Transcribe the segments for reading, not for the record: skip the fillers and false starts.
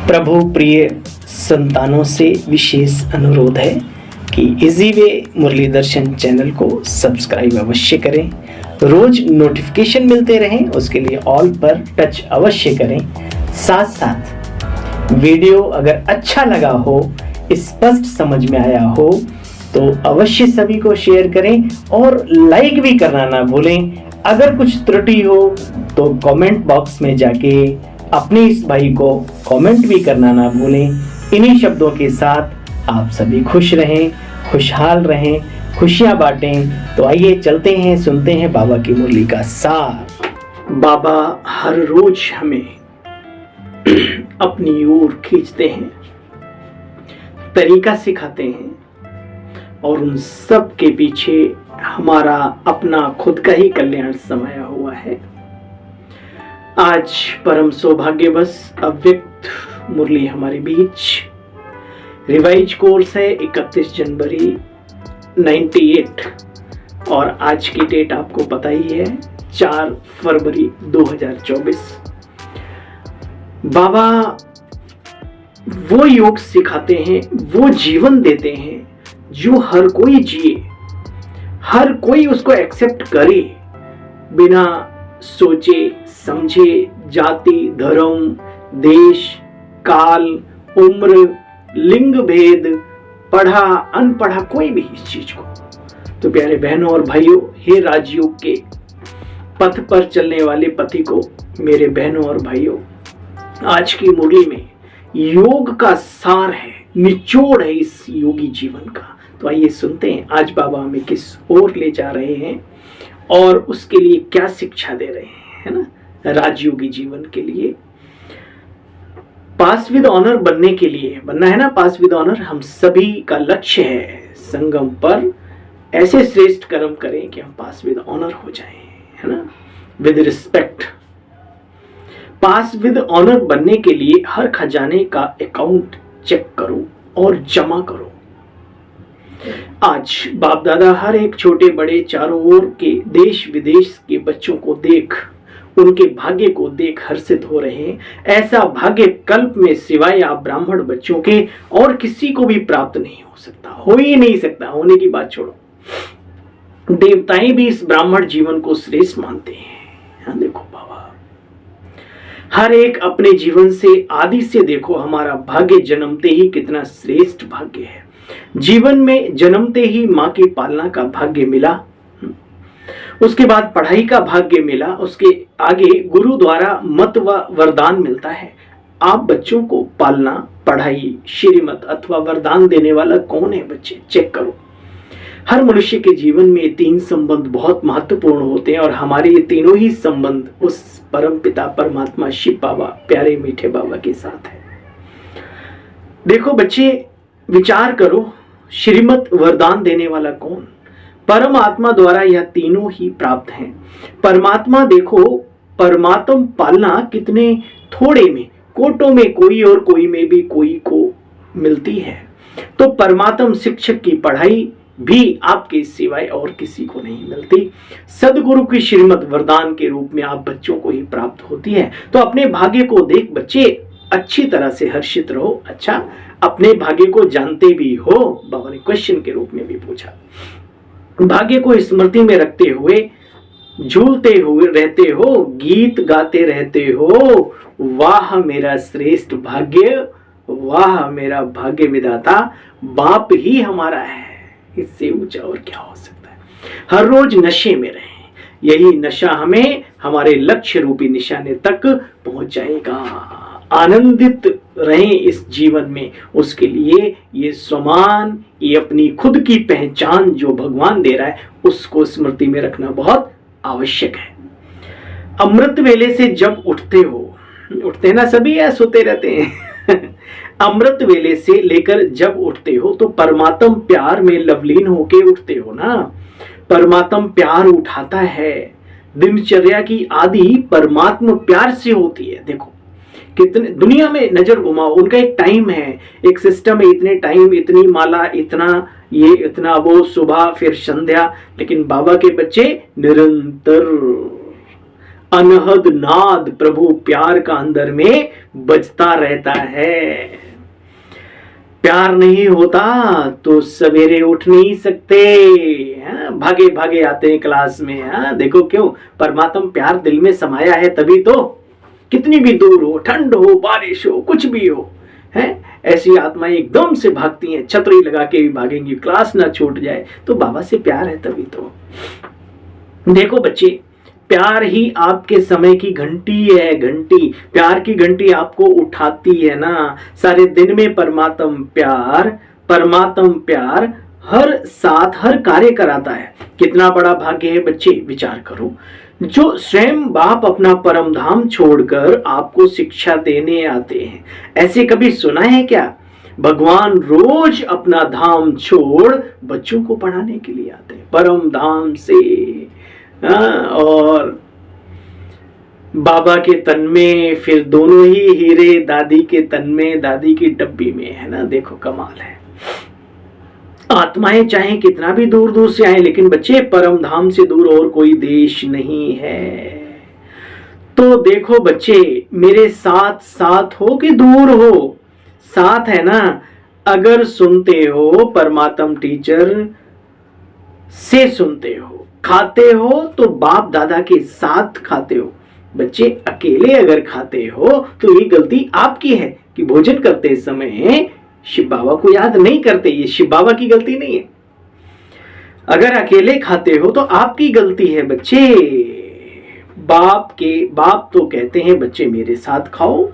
प्रभु प्रिय संतानों से विशेष अनुरोध है कि इजी वे मुरली दर्शन चैनल को सब्सक्राइब अवश्य करें, रोज नोटिफिकेशन मिलते रहें, उसके लिए ऑल पर टच अवश्य करें। साथ साथ वीडियो अगर अच्छा लगा हो, स्पष्ट समझ में आया हो तो अवश्य सभी को शेयर करें और लाइक भी करना ना भूलें। अगर कुछ त्रुटि हो तो कमेंट बॉक्स में जाके अपने इस भाई को कमेंट भी करना ना भूलें। इन्हीं शब्दों के साथ आप सभी खुश रहें, खुशहाल रहें, खुशियां बांटें। तो आइए चलते हैं, सुनते हैं बाबा की मुरली का सार। बाबा हर रोज हमें अपनी ओर खींचते हैं, तरीका सिखाते हैं और उन सब के पीछे हमारा अपना खुद का ही कल्याण समाया हुआ है। आज परम सौभाग्यवश अव्यक्त मुरली हमारे बीच रिवाइज कोर्स है 31 जनवरी 98 और आज की डेट आपको पता ही है 4 फरवरी 2024। बाबा वो योग सिखाते हैं, वो जीवन देते हैं जो हर कोई जिए, हर कोई उसको एक्सेप्ट करे बिना सोचे समझे जाति, धर्म, देश, काल, उम्र, लिंग भेद, पढ़ा अनपढ़ा कोई भी इस चीज को। तो प्यारे बहनों और भाइयों, हे राजयोग के पथ पर चलने वाले पथी को, मेरे बहनों और भाइयों, आज की मुरली में योग का सार है, निचोड़ है इस योगी जीवन का। तो आइए सुनते हैं आज बाबा हमें किस ओर ले जा रहे हैं और उसके लिए क्या शिक्षा दे रहे हैं, है ना। राजयोगी जीवन के लिए पास विद ऑनर बनने के लिए बनना है ना, पास विद ऑनर हम सभी का लक्ष्य है। संगम पर ऐसे श्रेष्ठ कर्म करें कि हम पास विद ऑनर हो जाएं, है ना, with respect. Pass with honour बनने के लिए हर खजाने का अकाउंट चेक करो और जमा करो। आज बाप दादा हर एक छोटे बड़े चारों ओर के देश विदेश के बच्चों को देख, उनके भाग्य को देख हर्षित हो रहे हैं। ऐसा भाग्य कल्प में सिवाय आप ब्राह्मण बच्चों के और किसी को भी प्राप्त नहीं हो सकता, हो ही नहीं सकता। होने की बात छोड़ो, देवताएं भी इस ब्राह्मण जीवन को श्रेष्ठ मानते हैं। हाँ, देखो बाबा हर एक अपने जीवन से आदि से देखो हमारा भाग्य जन्मते ही कितना श्रेष्ठ भाग्य है। जीवन में जन्मते ही माँ की पालना का भाग्य मिला, उसके बाद पढ़ाई का भाग्य मिला, उसके आगे गुरु द्वारा मत व वरदान मिलता है। आप बच्चों को पालना, पढ़ाई, श्रीमत अथवा वरदान देने वाला कौन है बच्चे, चेक करो। हर मनुष्य के जीवन में 3 संबंध बहुत महत्वपूर्ण होते हैं और हमारे ये तीनों ही संबंध उस परम पिता परमात्मा शिव बाबा, प्यारे मीठे बाबा के साथ है। देखो बच्चे, विचार करो, श्रीमत वरदान देने वाला कौन, परमात्मा द्वारा यह तीनों ही प्राप्त हैं। परमात्मा देखो, परमात्म पालना कितने थोड़े में, कोटों में कोई और कोई में भी कोई को मिलती है। तो परमात्म शिक्षक की पढ़ाई भी आपके सिवाय और किसी को नहीं मिलती। सदगुरु की श्रीमत वरदान के रूप में आप बच्चों को ही प्राप्त होती है। तो अपने भाग्य को देख बच्चे अच्छी तरह से हर्षित रहो। अच्छा, अपने भाग्य को जानते भी हो, बाबा ने क्वेश्चन के रूप में भी पूछा। भाग्य को स्मृति में रखते हुए झूलते हुए रहते हो, गीत गाते रहते हो, वाह मेरा श्रेष्ठ भाग्य, वाह मेरा भाग्य विधाता, बाप ही हमारा है, इससे ऊंचा और क्या हो सकता है। हर रोज नशे में रहें, यही नशा हमें हमारे लक्ष्य रूपी निशाने तक पहुंच जाएगा। आनंदित रहें इस जीवन में, उसके लिए ये स्वमान, ये अपनी खुद की पहचान जो भगवान दे रहा है, उसको स्मृति में रखना बहुत आवश्यक है। अमृत वेले से जब उठते हो, उठते ना सभी या सोते रहते हैं अमृत वेले से लेकर जब उठते हो तो परमात्म प्यार में लवलीन होके उठते हो ना। परमात्म प्यार उठाता है। दिनचर्या की आदि परमात्म प्यार से होती है। देखो कितने दुनिया में नजर घुमाओ, उनका एक टाइम है, एक सिस्टम है, इतने टाइम, इतनी माला, इतना ये, इतना वो, सुबह फिर संध्या। लेकिन बाबा के बच्चे निरंतर अनहद नाद प्रभु प्यार का अंदर में बजता रहता है। प्यार नहीं होता तो सवेरे उठ नहीं सकते, भागे भागे आते हैं क्लास में। देखो क्यों, परमात्मा प्यार दिल में समाया है तभी तो। कितनी भी दूर हो, ठंड हो, बारिश हो, कुछ भी हो, है ऐसी आत्माएं एकदम से भागती हैं, छतरी लगा के भी भागेंगी, क्लास ना छूट जाए, तो बाबा से प्यार है तभी तो। देखो बच्चे, प्यार ही आपके समय की घंटी है, घंटी, प्यार की घंटी आपको उठाती है ना। सारे दिन में परमात्म प्यार हर साथ हर कार्य कराता है। कितना बड़ा भाग्य है बच्चे, विचार करो। जो स्वयं बाप अपना परम धाम छोड़कर आपको शिक्षा देने आते हैं, ऐसे कभी सुना है क्या? भगवान रोज अपना धाम छोड़ बच्चों को पढ़ाने के लिए आते हैं, परम धाम से। और बाबा के तन में फिर दोनों ही हीरे दादी के तन में, दादी की डब्बी में, है ना। देखो कमाल है। आत्माएं चाहे कितना भी दूर दूर से आए, लेकिन बच्चे परम धाम से दूर और कोई देश नहीं है। तो देखो बच्चे, मेरे साथ साथ हो कि दूर हो, साथ है ना। अगर सुनते हो परमात्म टीचर से सुनते हो, खाते हो तो बाप दादा के साथ खाते हो। बच्चे अकेले अगर खाते हो तो ये गलती आपकी है कि भोजन करते समय शिव बाबा को याद नहीं करते। ये शिव बाबा की गलती नहीं है। अगर अकेले खाते हो तो आपकी गलती है बच्चे। बाप तो कहते हैं बच्चे मेरे साथ खाओ।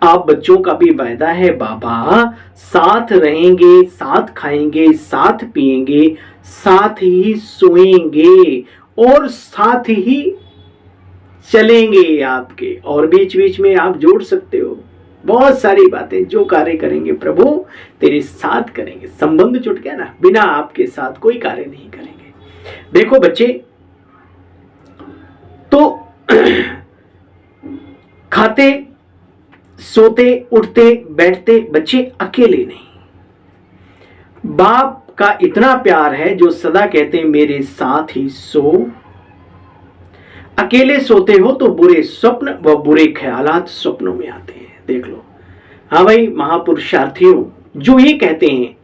आप बच्चों का भी वायदा है, बाबा साथ रहेंगे, साथ खाएंगे, साथ पिएंगे, साथ ही सोएंगे और साथ ही चलेंगे आपके। और बीच बीच में आप जोड़ सकते हो बहुत सारी बातें। जो कार्य करेंगे प्रभु तेरे साथ करेंगे। संबंध जुट गया ना, बिना आपके साथ कोई कार्य नहीं करेंगे। देखो बच्चे, तो खाते सोते उठते बैठते बच्चे अकेले नहीं। बाप का इतना प्यार है जो सदा कहते हैं मेरे साथ ही सो। अकेले सोते हो तो बुरे स्वप्न व बुरे ख्यालात स्वप्नों में आते हैं। देख लो, हाँ भाई महापुरुषार्थियों, जो ये कहते हैं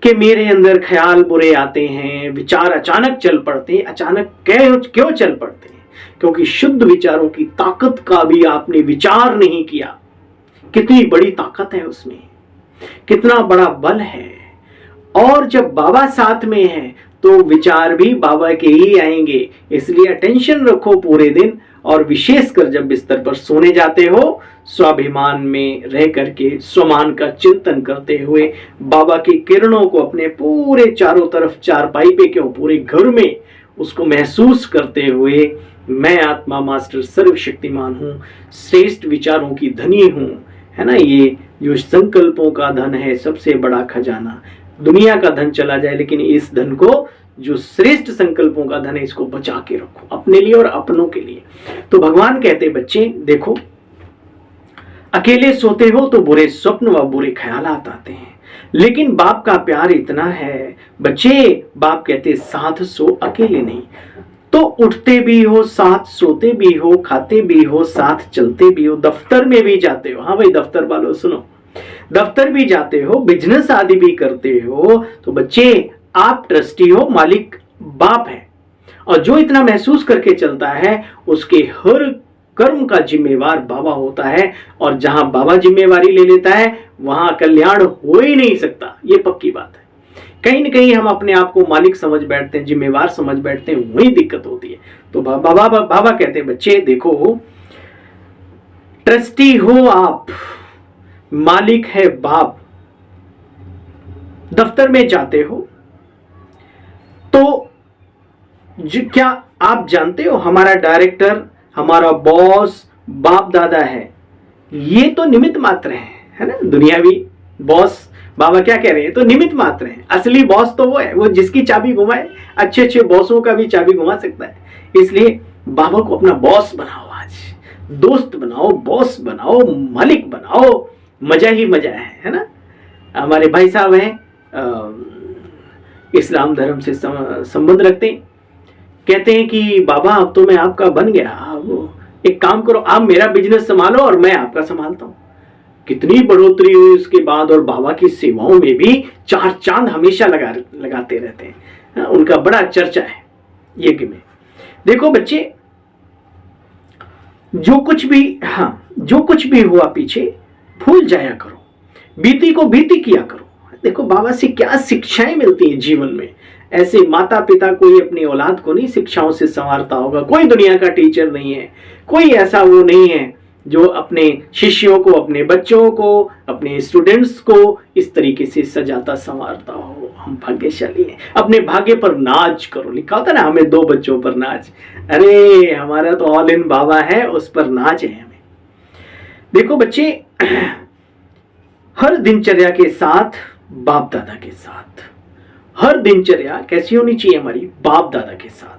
कि मेरे अंदर ख्याल बुरे आते हैं, विचार अचानक चल पड़ते हैं। अचानक क्यों चल पड़ते हैं? क्योंकि शुद्ध विचारों की ताकत का भी आपने विचार नहीं किया। कितनी बड़ी ताकत है उसमें, कितना बड़ा बल है। और जब बाबा साथ में है तो विचार भी बाबा के ही आएंगे। इसलिए अटेंशन रखो पूरे दिन, और विशेषकर जब बिस्तर पर सोने जाते हो, स्वाभिमान में रह करके स्वमान का चिंतन करते हुए बाबा की किरणों को अपने पूरे चारों तरफ, चारपाई पे क्यों पूरे घर में उसको महसूस करते हुए, मैं आत्मा मास्टर सर्वशक्तिमान हूँ, श्रेष्ठ विचारों की धनी हूँ, है ना। ये जो संकल्पों का धन है सबसे बड़ा खजाना। दुनिया का धन चला जाए, लेकिन इस धन को, जो श्रेष्ठ संकल्पों का धन है, इसको बचा के रखो अपने लिए और अपनों के लिए। तो भगवान कहते बच्चे देखो, अकेले सोते हो तो बुरे स्वप्न व बुरे ख्यालात आते हैं, लेकिन बाप का प्यार इतना है बच्चे, बाप कहते साथ सो अकेले नहीं। तो उठते भी हो साथ, सोते भी हो, खाते भी हो साथ, चलते भी हो, दफ्तर में भी जाते हो। हाँ भाई दफ्तर वालों सुनो, दफ्तर भी जाते हो, बिजनेस आदि भी करते हो, तो बच्चे आप ट्रस्टी हो, मालिक बाप है। और जो इतना महसूस करके चलता है उसके हर कर्म का जिम्मेवार बाबा होता है। और जहां बाबा जिम्मेवारी ले लेता है वहां कल्याण हो ही नहीं सकता, ये पक्की बात है। कहीं न कहीं हम अपने आप को मालिक समझ बैठते हैं, जिम्मेवार समझ बैठते हैं, वही दिक्कत होती है। तो बाबा कहते हैं बच्चे देखो, ट्रस्टी हो आप, मालिक है बाप। दफ्तर में जाते हो तो क्या आप जानते हो हमारा डायरेक्टर, हमारा बॉस बाप दादा है। ये तो निमित्त मात्र है ना। दुनियावी बॉस बाबा क्या कह रहे हैं, तो निमित्त मात्र है। असली बॉस तो वो है, वो जिसकी चाबी घुमाए। अच्छे अच्छे बॉसों का भी चाबी घुमा सकता है। इसलिए बाबा को अपना बॉस बनाओ, आज दोस्त बनाओ, बॉस बनाओ, मालिक बनाओ। मजा ही मजा है ना। हमारे भाई साहब हैं, इस्लाम धर्म से संबंध रखते हैं, कहते हैं कि बाबा अब तो मैं आपका बन गया, अब एक काम करो, आप मेरा बिजनेस संभालो और मैं आपका संभालता हूं। कितनी बढ़ोतरी हुई उसके बाद, और बाबा की सेवाओं में भी 4 चांद हमेशा लगाते रहते हैं। उनका बड़ा चर्चा है यज्ञ में। देखो बच्चे, जो कुछ भी हुआ पीछे भूल जाया करो, बीती को बीती किया करो। देखो बाबा से क्या शिक्षाएं मिलती हैं जीवन में। ऐसे माता पिता कोई अपनी औलाद को नहीं शिक्षाओं से संवारता होगा, कोई दुनिया का टीचर नहीं है, कोई ऐसा वो नहीं है जो अपने शिष्यों को, अपने बच्चों को, अपने स्टूडेंट्स को इस तरीके से सजाता संवारता हो। हम भाग्यशाली हैं। अपने भाग्य पर नाच करो, लिखा होता ना हमें 2 बच्चों पर नाच। अरे हमारा तो ऑल इन बाबा है, उस पर नाच है हमें। देखो बच्चे, हर दिनचर्या के साथ बाप दादा के साथ, हर दिनचर्या कैसी होनी चाहिए हमारी? बाप दादा के साथ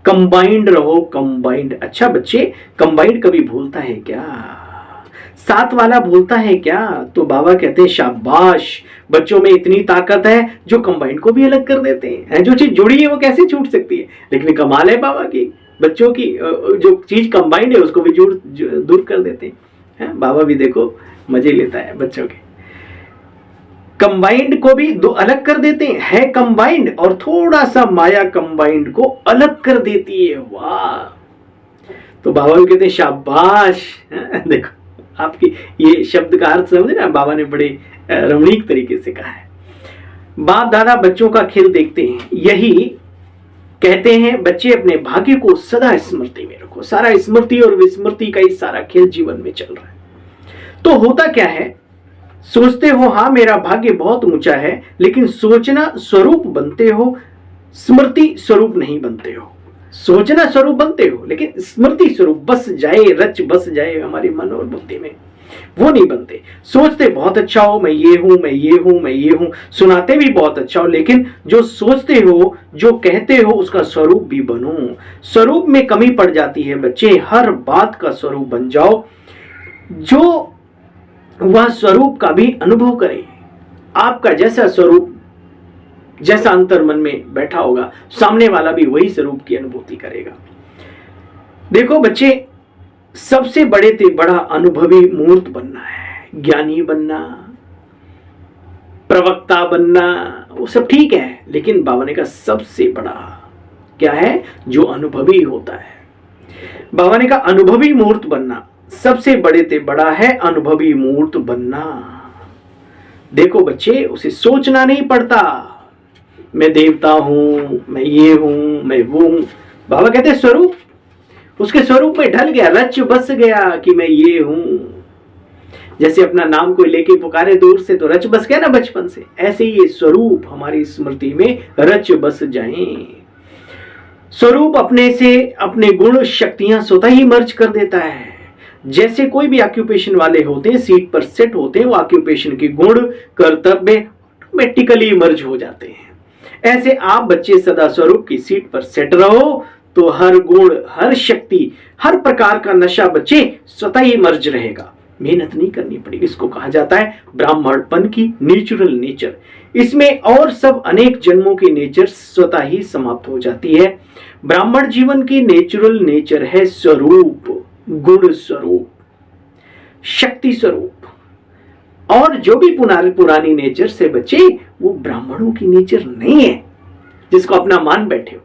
कंबाइंड रहो, कंबाइंड। अच्छा बच्चे, कंबाइंड कभी भूलता है क्या? साथ वाला भूलता है क्या? तो बाबा कहते हैं शाबाश, बच्चों में इतनी ताकत है जो कंबाइंड को भी अलग कर देते हैं। जो चीज जुड़ी है वो कैसे छूट सकती है? लेकिन कमाल है बाबा की, बच्चों की जो चीज कंबाइंड है उसको भी दूर कर देते हैं। बाबा भी देखो मजे लेता है बच्चों के। कंबाइंड को भी अलग कर देते हैं, कंबाइंड, और थोड़ा सा माया कंबाइंड को अलग कर देती है। वाह! तो बाबा भी कहते हैं शाबाश। देखो आपकी ये शब्द का अर्थ समझे ना, बाबा ने बड़े रमणीक तरीके से कहा है। बाप दादा बच्चों का खेल देखते हैं, यही कहते हैं बच्चे अपने भाग्य को सदा स्मृति में रखो। सारा स्मृति और विस्मृति का ही सारा खेल जीवन में चल रहा है। तो होता क्या है, सोचते हो हाँ मेरा भाग्य बहुत ऊंचा है, लेकिन सोचना स्वरूप बनते हो, स्मृति स्वरूप नहीं बनते हो। सोचना स्वरूप बनते हो लेकिन स्मृति स्वरूप बस जाए, रच बस जाए हमारे मन और बुद्धि में, वो नहीं बनते। सोचते बहुत अच्छा हो, मैं ये हूं, मैं ये हूं, मैं ये हूं, सुनाते भी बहुत अच्छा हो, लेकिन जो सोचते हो, जो कहते हो, उसका स्वरूप भी बनो। स्वरूप में कमी पड़ जाती है बच्चे, हर बात का स्वरूप बन जाओ, जो वह स्वरूप का भी अनुभव करे। आपका जैसा स्वरूप, जैसा अंतर मन में बैठा होगा, सामने वाला भी वही स्वरूप की अनुभूति करेगा। देखो बच्चे, सबसे बड़े से बड़ा अनुभवी मूर्त बनना है, ज्ञानी बनना, प्रवक्ता बनना, वो सब ठीक है, लेकिन बाबा ने कहा सबसे बड़ा क्या है? जो अनुभवी होता है। बाबा ने कहा अनुभवी मूर्त बनना सबसे बड़े से बड़ा है, अनुभवी मूर्त बनना। देखो बच्चे, उसे सोचना नहीं पड़ता मैं देवता हूं, मैं ये हूं, मैं वो हूं। बाबा कहते स्वरूप, उसके स्वरूप में ढल गया, रच बस गया कि मैं ये हूं। जैसे अपना नाम कोई लेके पुकारे दूर से तो रच बस गया ना बचपन से, ऐसे ही ये स्वरूप हमारी स्मृति में रच बस जाएं। स्वरूप अपने से अपने गुण शक्तियां स्वतः ही मर्ज कर देता है। जैसे कोई भी ऑक्यूपेशन वाले होते हैं, सीट पर सेट होते हैं, वो ऑक्यूपेशन के गुण, कर्तव्य ऑटोमेटिकली मर्ज हो जाते हैं। ऐसे आप बच्चे सदा स्वरूप की सीट पर सेट रहो तो हर गुण, हर शक्ति, हर प्रकार का नशा बच्चे स्वतः ही मर्ज रहेगा, मेहनत नहीं करनी पड़ेगी। इसको कहा जाता है ब्राह्मणपन की नेचुरल नेचर। इसमें और सब अनेक जन्मों की नेचर स्वतः ही समाप्त हो जाती है। ब्राह्मण जीवन की नेचुरल नेचर है स्वरूप, गुण स्वरूप, शक्ति स्वरूप, और जो भी पुरानी नेचर से बचे वो ब्राह्मणों की नेचर नहीं है, जिसको अपना मान बैठे हो।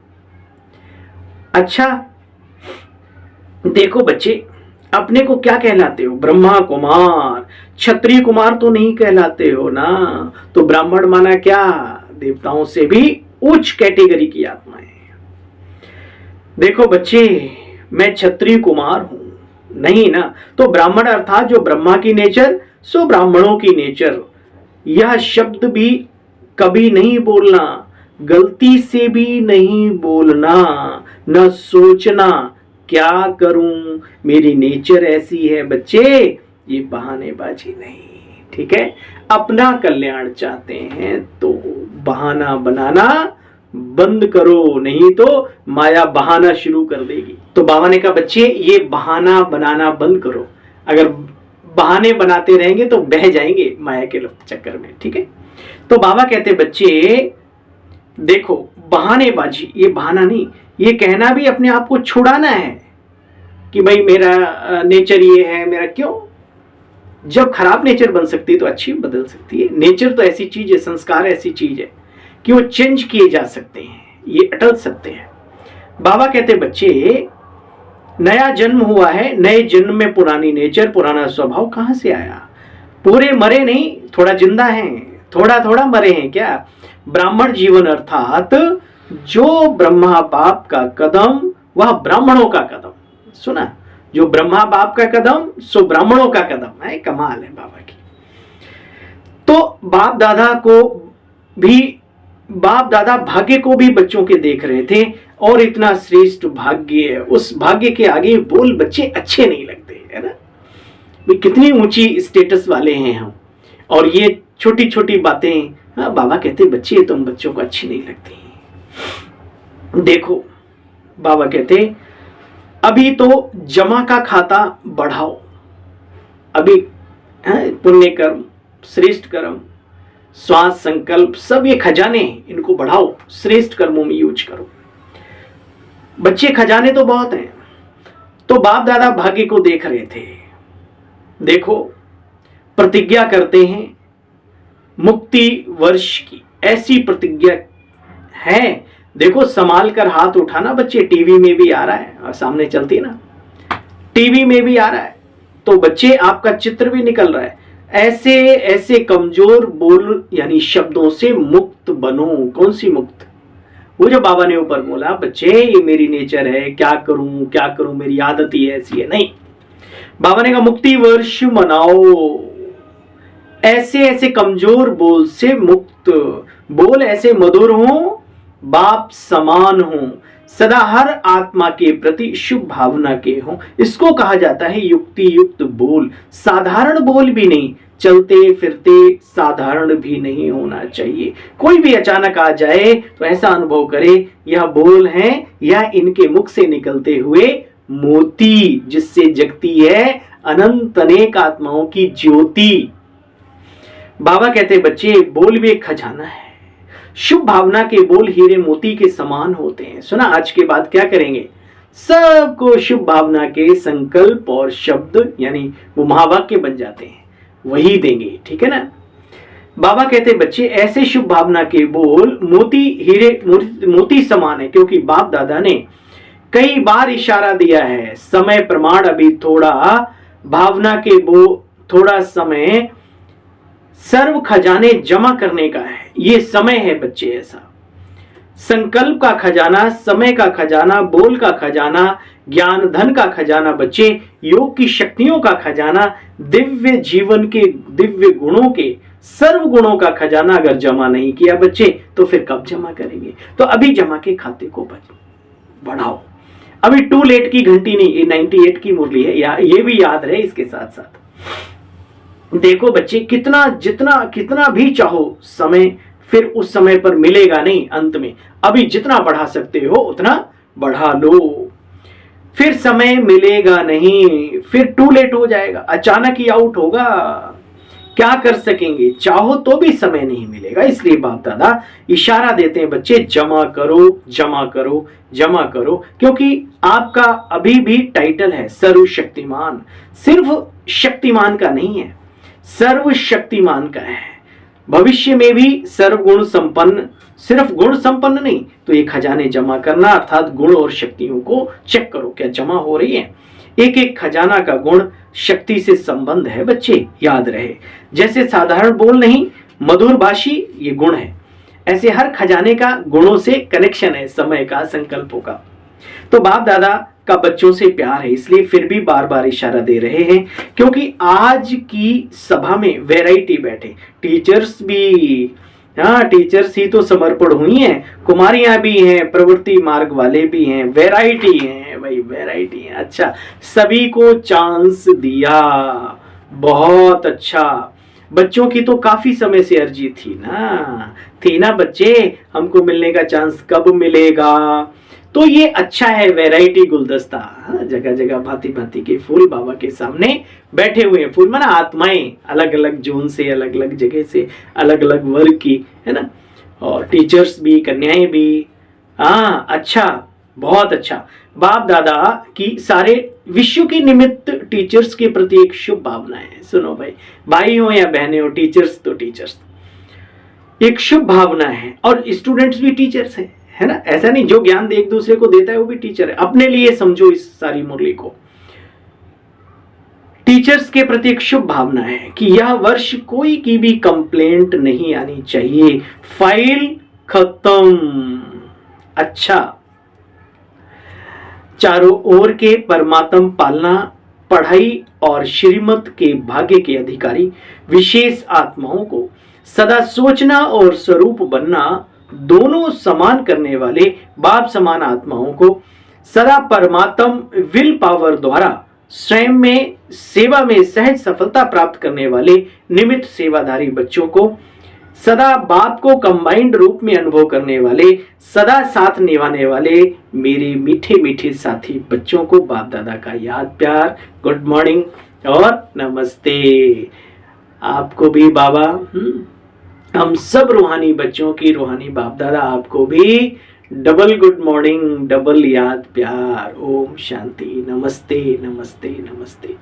अच्छा देखो बच्चे, अपने को क्या कहलाते हो? ब्रह्मा कुमार, क्षत्रिय कुमार तो नहीं कहलाते हो ना, तो ब्राह्मण माना क्या? देवताओं से भी उच्च कैटेगरी की आत्माएं। देखो बच्चे, मैं क्षत्रिय कुमार हूं नहीं ना, तो ब्राह्मण अर्थात जो ब्रह्मा की नेचर सो ब्राह्मणों की नेचर, यह शब्द भी कभी नहीं बोलना, गलती से भी नहीं बोलना, न सोचना क्या करूं, मेरी नेचर ऐसी है। बच्चे ये बहानेबाजी नहीं, ठीक है? अपना कल्याण चाहते हैं तो बहाना बनाना बंद करो, नहीं तो माया बहाना शुरू कर देगी। तो बाबा ने कहा बच्चे ये बहाना बनाना बंद करो, अगर बहाने बनाते रहेंगे तो बह जाएंगे माया के चक्कर में, ठीक है? तो बाबा कहते बच्चे देखो, बहानेबाजी ये बहाना नहीं, ये कहना भी अपने आप को छुड़ाना है कि भाई मेरा नेचर ये है, मेरा क्यों? जब खराब नेचर बन सकती है तो अच्छी बदल सकती है। नेचर तो ऐसी चीज है, संस्कार ऐसी चीज है कि वो चेंज किए जा सकते हैं, ये अटल सकते हैं। बाबा कहते बच्चे, नया जन्म हुआ है, नए जन्म में पुरानी नेचर, पुराना स्वभाव कहां से आया? पूरे मरे नहीं, थोड़ा जिंदा हैं, थोड़ा थोड़ा मरे हैं क्या? ब्राह्मण जीवन अर्थात जो ब्रह्मा बाप का कदम वह ब्राह्मणों का कदम। सुना, जो ब्रह्मा बाप का कदम सो ब्राह्मणों का कदम है। कमाल है बाबा की। तो बाप दादा भाग्य को भी बच्चों के देख रहे थे, और इतना श्रेष्ठ भाग्य, उस भाग्य के आगे बोल बच्चे अच्छे नहीं लगते, है ना? कितनी ऊंची स्टेटस वाले हैं हम, और ये छोटी छोटी बातें। हाँ, बाबा कहते बच्चे तुम बच्चों को अच्छी नहीं लगती। देखो बाबा कहते अभी तो जमा का खाता बढ़ाओ, अभी पुण्य कर्म, श्रेष्ठ कर्म, श्वास, संकल्प, सब ये खजाने, इनको बढ़ाओ, श्रेष्ठ कर्मों में यूज करो। बच्चे खजाने तो बहुत हैं। तो बाप दादा भाग्य को देख रहे थे। देखो, प्रतिज्ञा करते हैं मुक्ति वर्ष की, ऐसी प्रतिज्ञा है। देखो, संभाल कर हाथ उठाना बच्चे, टीवी में भी आ रहा है, और सामने चलती ना, टीवी में भी आ रहा है, तो बच्चे आपका चित्र भी निकल रहा है। ऐसे ऐसे कमजोर बोल यानी शब्दों से मुक्त बनो। कौन सी मुक्त? वो जो बाबा ने ऊपर बोला, बच्चे ये मेरी नेचर है, क्या करूं, मेरी आदत ही ऐसी है। नहीं, बाबा ने कहा मुक्ति वर्ष मनाओ। ऐसे ऐसे कमजोर बोल से मुक्त बोल, ऐसे मधुर हो, बाप समान हो, सदा हर आत्मा के प्रति शुभ भावना के हो। इसको कहा जाता है युक्ति युक्त बोल। साधारण बोल भी नहीं, चलते फिरते साधारण भी नहीं होना चाहिए। कोई भी अचानक आ जाए तो ऐसा अनुभव करे यह बोल है या इनके मुख से निकलते हुए मोती, जिससे जगती है अनंत अनेक आत्माओं की ज्योति। बाबा कहते बच्चे, बोल भी एक खजाना है। शुभ भावना के बोल हीरे मोती के समान होते हैं। सुना, आज के बाद क्या करेंगे? सबको शुभ भावना के संकल्प और शब्द यानी वो महावाक्य बन जाते हैं, वही देंगे। ठीक है ना? बाबा कहते बच्चे, ऐसे शुभ भावना के बोल मोती हीरे मोती समान है, क्योंकि बाप दादा ने कई बार इशारा दिया है। समय प्रमाण, अभी थोड़ा भावना के थोड़ा समय सर्व खजाने जमा करने का है। ये समय है बच्चे ऐसा। संकल्प का खजाना, समय का खजाना, बोल का खजाना, ज्ञान धन का खजाना बच्चे, योग की शक्तियों का खजाना, दिव्य जीवन के दिव्य गुणों के सर्व गुणों का खजाना अगर जमा नहीं किया बच्चे तो फिर कब जमा करेंगे? तो अभी जमा के खाते को बढ़ाओ। अभी टू लेट की घंटी नहीं, ये 98 की मुरली है, ये भी याद रहे इसके साथ साथ। देखो बच्चे, कितना भी चाहो समय, फिर उस समय पर मिलेगा नहीं अंत में। अभी जितना बढ़ा सकते हो उतना बढ़ा लो, फिर समय मिलेगा नहीं, फिर टू लेट हो जाएगा, अचानक ही आउट होगा, क्या कर सकेंगे? चाहो तो भी समय नहीं मिलेगा। इसलिए बाप दादा इशारा देते हैं बच्चे, जमा करो, जमा करो, जमा करो, क्योंकि आपका अभी भी टाइटल है सर्वशक्तिमान। सिर्फ शक्तिमान का नहीं है, सर्वशक्तिमान का है। भविष्य में भी सर्वगुण संपन्न, सिर्फ गुण संपन्न नहीं, तो ये खजाने जमा करना अर्थात गुण और शक्तियों को चेक करो क्या जमा हो रही है। एक एक खजाना का गुण शक्ति से संबंध है बच्चे, याद रहे। जैसे साधारण बोल नहीं, मधुर भाषी ये गुण है, ऐसे हर खजाने का गुणों से कनेक्शन है, समय का, संकल्पों का। तो बाप दादा का बच्चों से प्यार है, इसलिए फिर भी बार बार इशारा दे रहे हैं, क्योंकि आज की सभा में वैरायटी बैठे, टीचर्स भी, हाँ टीचर्स ही तो समर्पण हुई हैं, कुमारियां भी हैं, प्रवृत्ति मार्ग वाले भी हैं, वैरायटी है भाई, वैरायटी है। अच्छा, सभी को चांस दिया, बहुत अच्छा। बच्चों की तो काफी समय से अर्जी थी ना बच्चे, हमको मिलने का चांस कब मिलेगा? तो ये अच्छा है, वैरायटी गुलदस्ता, जगह जगह भांति भांति के फूल बाबा के सामने बैठे हुए हैं। फूल माना आत्माएं, अलग अलग जोन से, अलग अलग जगह से, अलग अलग वर्ग की, है ना? और टीचर्स भी, कन्याएं भी। अच्छा, बहुत अच्छा। बाप दादा की सारे विश्व के निमित्त टीचर्स के प्रति एक शुभ भावना है। सुनो भाई, भाई हो या बहनें हो, टीचर्स तो टीचर्स, एक शुभ भावना है। और स्टूडेंट्स भी टीचर्स हैं, है ना। ऐसा नहीं, जो ज्ञान एक दूसरे को देता है वो भी टीचर है। अपने लिए समझो इस सारी मुरली को। टीचर्स के प्रति एक शुभ भावना है कि यह वर्ष कोई की भी कंप्लेंट नहीं आनी चाहिए। फाइल खत्म। अच्छा, चारों ओर के परमात्म पालना, पढ़ाई और श्रीमत के भाग्य के अधिकारी विशेष आत्माओं को सदा सोचना और स्वरूप बनना, दोनों समान करने वाले बाप समान आत्माओं को सदा परमात्म विल पावर द्वारा स्वयं में सेवा में सहज सफलता प्राप्त करने वाले निमित्त सेवाधारी बच्चों को सदा बाप को कंबाइंड रूप में अनुभव करने वाले, सदा साथ निभाने वाले मेरे मीठे मीठे साथी बच्चों को बाप दादा का याद प्यार, गुड मॉर्निंग और नमस्ते। आपको भी बाबा, हम सब रूहानी बच्चों की रूहानी बाप दादा आपको भी डबल गुड मॉर्निंग, डबल याद प्यार। ओम शांति, नमस्ते नमस्ते नमस्ते।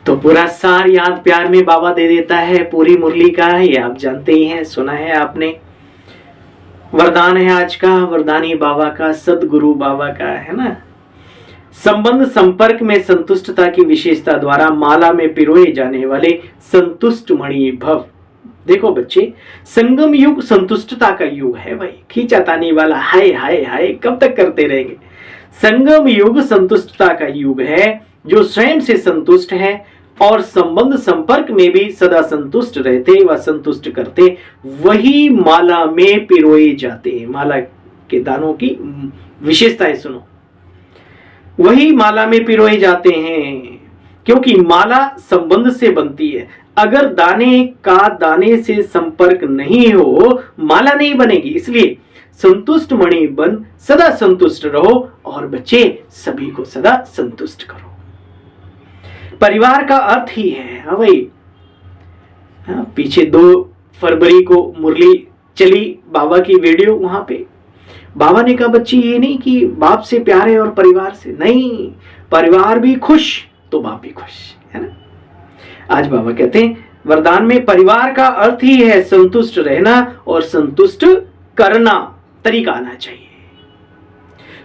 तो पूरा सार याद प्यार में बाबा दे देता है पूरी मुरली का, ये आप जानते ही हैं, सुना है आपने। वरदान है आज का, वरदानी बाबा का, सदगुरु बाबा का, है ना। संबंध संपर्क में संतुष्टता की विशेषता द्वारा माला में पिरोए जाने वाले संतुष्ट मणि भव। देखो बच्चे, संगम युग संतुष्टता का युग है भाई। खींचातानी वाला हाय हाय हाय कब तक करते रहेंगे। संगम युग संतुष्टता का युग है। जो स्वयं से संतुष्ट है और संबंध संपर्क में भी सदा संतुष्ट रहते व संतुष्ट करते, वही माला में पिरोए जाते हैं। माला के दानों की विशेषताएं सुनो। वही माला में पिरोए जाते हैं, क्योंकि माला संबंध से बनती है। अगर दाने का दाने से संपर्क नहीं हो, माला नहीं बनेगी। इसलिए संतुष्ट मणि बन सदा संतुष्ट रहो और बच्चे सभी को सदा संतुष्ट करो। परिवार का अर्थ ही है। हाँ भाई, पीछे 2 फरवरी को मुरली चली बाबा की वीडियो, वहां पे बाबा ने कहा बच्ची ये नहीं कि बाप से प्यार है और परिवार से नहीं, परिवार भी खुश तो बाप भी खुश, है ना। आज बाबा कहते हैं वरदान में परिवार का अर्थ ही है संतुष्ट रहना और संतुष्ट करना। तरीका आना चाहिए।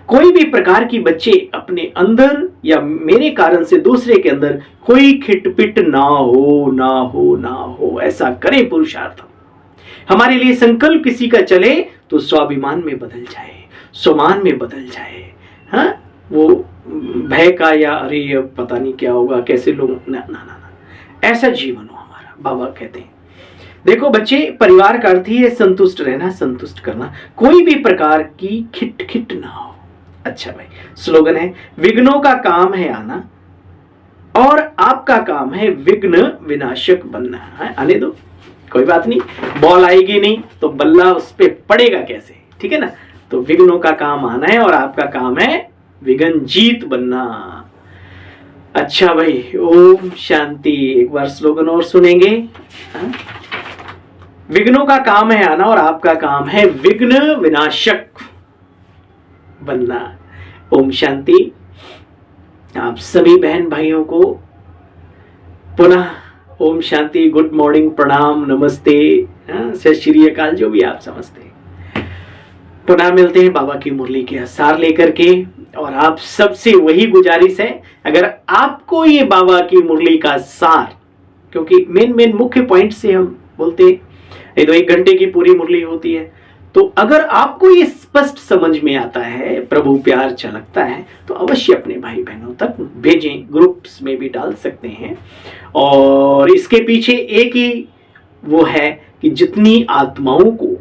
कोई भी प्रकार की बच्चे अपने अंदर या मेरे कारण से दूसरे के अंदर कोई खिटपिट ना हो, ना हो, ना हो, ऐसा करे पुरुषार्थ। हमारे लिए संकल्प किसी का चले तो स्वाभिमान में बदल जाए, स्वमान में बदल जाए। हाँ, वो भय का या अरे अब पता नहीं क्या होगा, कैसे लोग, ना ना ना, ऐसा जीवन हो हमारा। बाबा कहते हैं देखो बच्चे, परिवार का अर्थ ही है संतुष्ट रहना, संतुष्ट करना, कोई भी प्रकार की खिट खिट ना हो। अच्छा भाई, स्लोगन है विघ्नों का काम है आना और आपका काम है विघ्न विनाशक बनना। है आने दो, कोई बात नहीं, बॉल आएगी नहीं तो बल्ला उस पे पड़ेगा कैसे, ठीक है ना। तो विघ्नों का काम आना है और आपका काम है विघ्न जीत बनना। अच्छा भाई, ओम शांति। एक बार स्लोगन और सुनेंगे। विघ्नों का काम है आना और आपका काम है विघ्न विनाशक बनना। ओम शांति। आप सभी बहन भाइयों को पुनः ओम शांति, गुड मॉर्निंग, प्रणाम, नमस्ते, सत श्री अकाल, जो भी आप समझते हैं। पुनः मिलते हैं बाबा की मुरली के सार लेकर के। और आप सबसे वही गुजारिश है, अगर आपको ये बाबा की मुरली का सार, क्योंकि मेन मुख्य पॉइंट से हम बोलते हैं, ये तो 1 घंटे की पूरी मुरली होती है, तो अगर आपको ये स्पष्ट समझ में आता है, प्रभु प्यार झलकता है, तो अवश्य अपने भाई बहनों तक भेजें, ग्रुप्स में भी डाल सकते हैं। और इसके पीछे एक ही वो है कि जितनी आत्माओं को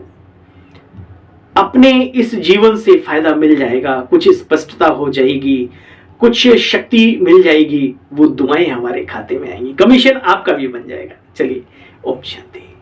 अपने इस जीवन से फायदा मिल जाएगा, कुछ स्पष्टता हो जाएगी, कुछ शक्ति मिल जाएगी, वो दुआएं हमारे खाते में आएंगी, कमीशन आपका भी बन जाएगा। चलिए, ओम शांति।